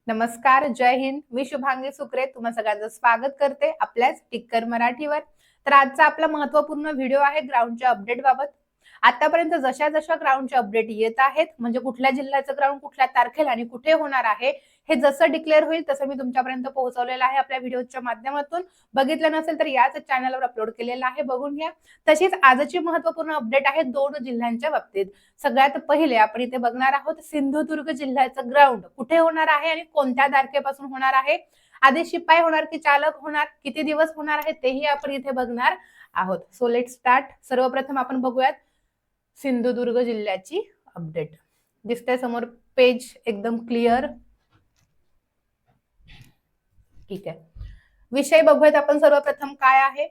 नमस्कार, जय हिंद. मी शुभांगी सुक्रे तुम्हा सगळ्यांचं स्वागत करते आपल्याच टिक्कर मराठीवर. तर आजचा आपला महत्त्वपूर्ण व्हिडिओ आहे ग्राउंडच्या अपडेट बाबत. आतापर्यंत जशा जशा ग्राउंडचे अपडेट येत आहेत, म्हणजे कुठल्या जिल्ह्याचं ग्राउंड कुठल्या तारखेला आणि कुठे होणार आहे, हे जसं डिक्लेअर होईल तसं मी तुमच्यापर्यंत पोहोचवलेलं आहे आपल्या व्हिडिओच्या माध्यमातून. बघितलं नसेल तर याच चॅनलवर अपलोड केलेलं आहे, बघून घ्या. तशीच आजची महत्त्वपूर्ण अपडेट आहे 2 जिल्ह्यांच्या बाबतीत. सगळ्यात पहिले आपण इथे बघणार आहोत सिंधुदुर्ग जिल्ह्याचं ग्राउंड कुठे होणार आहे आणि कोणत्या तारखेपासून होणार आहे. आधी शिपाई होणार की चालक होणार, किती दिवस होणार आहे तेही आपण इथे बघणार आहोत. So let start. सर्वप्रथम आपण बघूयात सिंधुदुर्ग जिल्ह्याची अपडेट. दिसतंय समोर पेज एकदम क्लिअर. ठीक आहे, विषय बघूयात आपण. सर्वप्रथम काय आहे,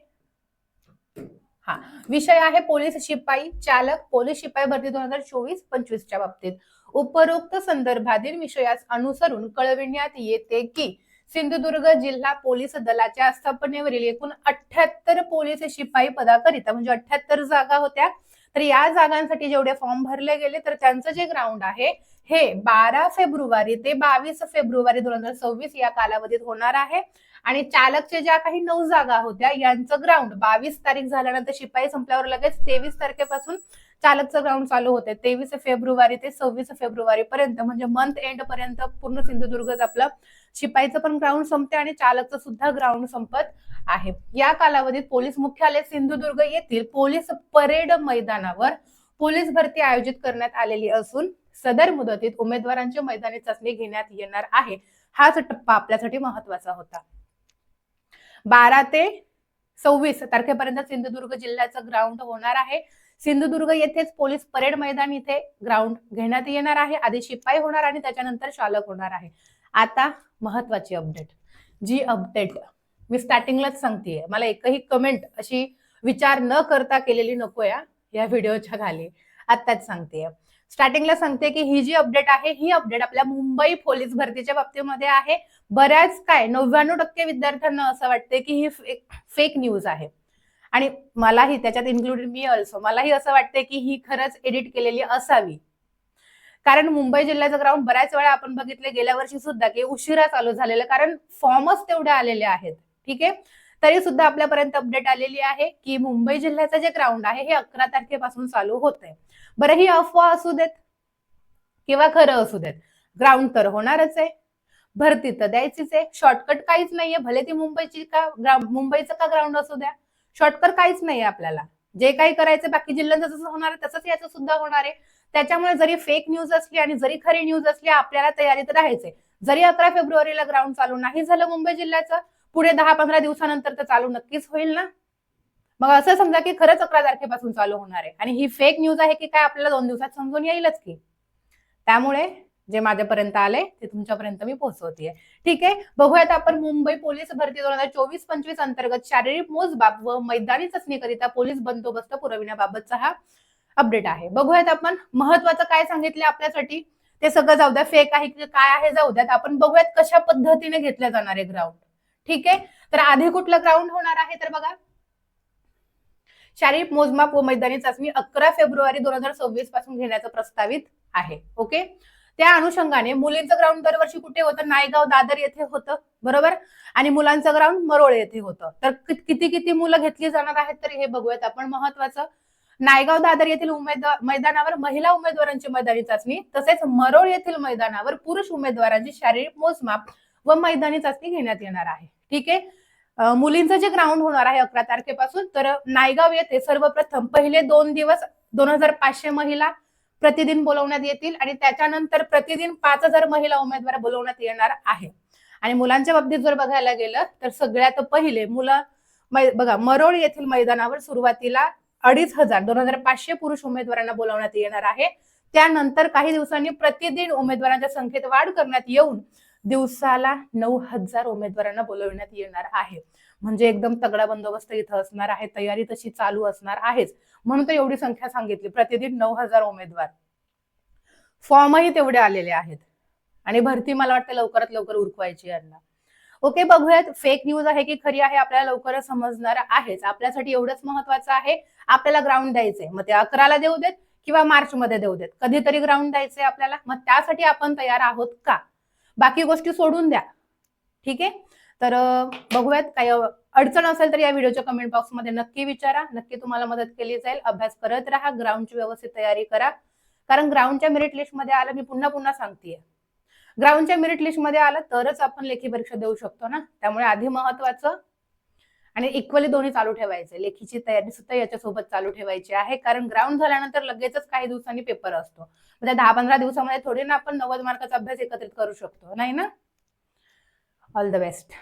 हा विषय आहे पोलीस शिपाई चालक पोलीस शिपाई भरती 2024-25च्या बाबतीत. उपरोक्त संदर्भातील विषयास अनुसरून कळविण्यात येते की सिंधुदुर्ग जिल्हा पोलीस दलाच्या स्थापनेवरील एकूण 78 पोलीस शिपाई पदाकरिता म्हणजे 78 जागा होत्या. तर या जागांसाठी जेवढे फॉर्म भरले गेले तर त्यांचं जे ग्राउंड आहे हे 12 फेब्रुवारी ते 22 फेब्रुवारी 2026 या कालावधीत होणार आहे. आणि चालकच्या ज्या काही 9 जागा होत्या यांचं ग्राउंड 22 तारीख झाल्यानंतर शिपाई संपल्यावर लगेच 23 तारखेपासून चालकचं ग्राउंड चालू होते. 23 फेब्रुवारी ते 26 फेब्रुवारी पर्यंत म्हणजे मंथ एंड पर्यंत पूर्ण सिंधुदुर्ग आपलं शिपाईचं पण ग्राउंड संपते आणि चालकचं सुद्धा ग्राउंड संपत आहे. या कालावधीत पोलीस मुख्यालय सिंधुदुर्ग येथील पोलीस परेड मैदानावर पोलीस भरती आयोजित करण्यात आलेली असून सदर मुदतीत उमेदवारांची मैदानी चाचणी घेण्यात येणार आहे. हाच टप्पा आपल्यासाठी महत्वाचा होता. 12 ते 26 तारखेपर्यंत सिंधुदुर्ग जिल्ह्याचं ग्राउंड होणार आहे. सिंधुदुर्ग येथेच पोलीस परेड मैदान इथे ग्राउंड घेण्यात येणार आहे. आधी शिपाई होणार आणि त्याच्यानंतर चालक होणार आहे. आता महत्वाची अपडेट, जी अपडेट मी स्टार्टिंगलाच सांगतेय, मला एकही कमेंट अशी विचार न करता केलेली नको या व्हिडिओच्या खाली. आताच सांगतेय, स्टार्टिंगला सांगते की ही जी अपडेट आहे ही अपडेट आपल्या मुंबई पोलीस भरतीच्या बाबतीमध्ये आहे. बऱ्याच 99% विद्यार्थ्यांना असं वाटते की ही फेक न्यूज आहे आणि मलाही त्याच्यात इन्क्लुडेड मी ऑल्सो, मलाही असं वाटते की ही खरंच एडिट केलेली असावी. कारण मुंबई जिल्ह्याचं ग्राउंड बऱ्याच वेळा आपण बघितले गेल्या वर्षी सुद्धा की उशिरा चालू झालेलं, कारण फॉर्मच तेवढे आलेले आहेत. ठीक आहे, तरी सुद्धा आपल्यापर्यंत अपडेट आलेली आहे की मुंबई जिल्ह्याचं जे ग्राउंड आहे हे 11 तारखेपासून चालू होतंय. बरं, ही अफवा असू देत किंवा खरं असू देत, ग्राउंड तर होणारच आहे, भरती तर द्यायचीच आहे. शॉर्टकट काहीच नाहीये, भले ती मुंबईचं का ग्राउंड असू द्या, शॉर्टकट काहीच नाहीये. आपल्याला जे काही करायचं बाकी जिल्ह्यांचं जसं होणार आहे तसंच याचं सुद्धा होणार आहे. त्याच्यामुळे जरी फेक न्यूज असली आणि जरी खरी न्यूज असली आपल्याला तयारीत राहायचंय. जरी 11 फेब्रुवारीला ग्राउंड चालू नाही झालं मुंबई जिल्ह्याचं, पुढे 10-15 दिवसानंतर तर चालू नक्कीच होईल ना. मग असं समजा की खरंच 11 तारखेपासून चालू होणार आहे आणि ही फेक न्यूज आहे की काय आपल्याला 2 दिवसात समजून येईलच की. त्यामुळे जे माझ्यापर्यंत आले ते तुमच्यापर्यंत मी पोहोचवतेय. ठीक आहे, बघूयात आपण मुंबई पोलीस भरती 2024-25 अंतर्गत शारीरिक मोजमाप व मैदानी चाचणीकरिता पोलीस बंदोबस्त पुरविण्याबाबतचा हा अपडेट आहे. बघूयात आपण महत्वाचं काय सांगितलं आपल्यासाठी. ते सगळं जाऊ द्या, फेक आहे की काय आहे जाऊ द्यात, आपण बघूयात कशा पद्धतीने घेतलं जाणार आहे ग्राउंड. ठीक आहे, तर आधी कुठलं ग्राउंड होणार आहे तर बघा, शारीरिक मोजमाप व मैदानी चाचणी 11 फेब्रुवारी 2026 पासून घेण्याचं प्रस्तावित आहे. ओके, त्या अनुषंगाने मुलींचं ग्राउंड दरवर्षी कुठे होतं, नायगाव दादर येथे होतं, बरोबर, आणि मुलांचं ग्राउंड मरोळ येथे होतं. तर किती किती मुलं घेतली जाणार आहेत तर हे बघूयात आपण. महत्वाचं, नायगाव दादर येथील मैदानावर महिला उमेदवारांची मैदानी चाचणी, तसेच मरोळ येथील मैदानावर पुरुष उमेदवारांची शारीरिक मोजमाप व मैदानी चाचणी घेण्यात येणार आहे. ठीक आहे, मुलींचं जे ग्राउंड होणार आहे 11 तारखेपासून, तर नायगाव येथे सर्वप्रथम पहिले 2 दिवस 2500 महिला प्रतिदिन बोलवण्यात येतील आणि त्याच्यानंतर प्रतिदिन 5000 महिला उमेदवार बोलवण्यात येणार आहे. आणि मुलांच्या बाबतीत जर बघायला गेलं तर सगळ्यात पहिले मुलं बघा, मरोळ येथील मैदानावर सुरुवातीला 2500 पुरुष उमेदवारांना बोलवण्यात येणार आहे. त्यानंतर काही दिवसांनी प्रतिदिन उमेदवारांच्या संख्येत वाढ करण्यात येऊन दिवसाला 9000 उमेदवारांना बोलवण्यात येणार आहे. म्हणजे एकदम तगडा बंदोबस्त इथं असणार आहे, तयारी तशी चालू असणार आहेच, म्हणून तर एवढी संख्या सांगितली. प्रतिदिन 9000 उमेदवार, फॉर्मही तेवढे आलेले आहेत आणि भरती मला वाटतं लवकरात लवकर उरकवायची यांना. ओके, बघूयात फेक न्यूज आहे की खरी आहे आपल्याला लवकरच समजणार आहेच. आपल्यासाठी एवढंच महत्वाचं आहे, आपल्याला ग्राउंड द्यायचंय, मग ते 11ला देऊ देत किंवा मार्च मध्ये देऊ देत, कधीतरी ग्राउंड द्यायचंय आपल्याला. मग त्यासाठी आपण तयार आहोत का, बाकी गोष्टी सोडून द्या. ठीक आहे, तर बघूयात. काही अडचण असेल तर या व्हिडिओच्या कमेंट बॉक्समध्ये नक्की विचारा. नक्की तुम्हाला मदत केली जाईल. अभ्यास करत राहा, ग्राउंडची व्यवस्थित तयारी करा. कारण ग्राउंडच्या मेरिट लिस्टमध्ये आलं, मी पुन्हा पुन्हा सांगतेय, ग्राउंडच्या मेरिट लिस्टमध्ये आलं तरच आपण लेखी परीक्षा देऊ शकतो ना. त्यामुळे आधी महत्वाचं आणि इक्वली दोन्ही चालू ठेवायचे. लेखीची तयारी सुद्धा याच्यासोबत चालू ठेवायची आहे, कारण ग्राउंड झाल्यानंतर लगेचच काही दिवसांनी पेपर असतो. त्या 10-15 दिवसामध्ये थोडी ना आपण 90 मार्काचा अभ्यास एकत्रित करू शकतो, नाही ना. All the best.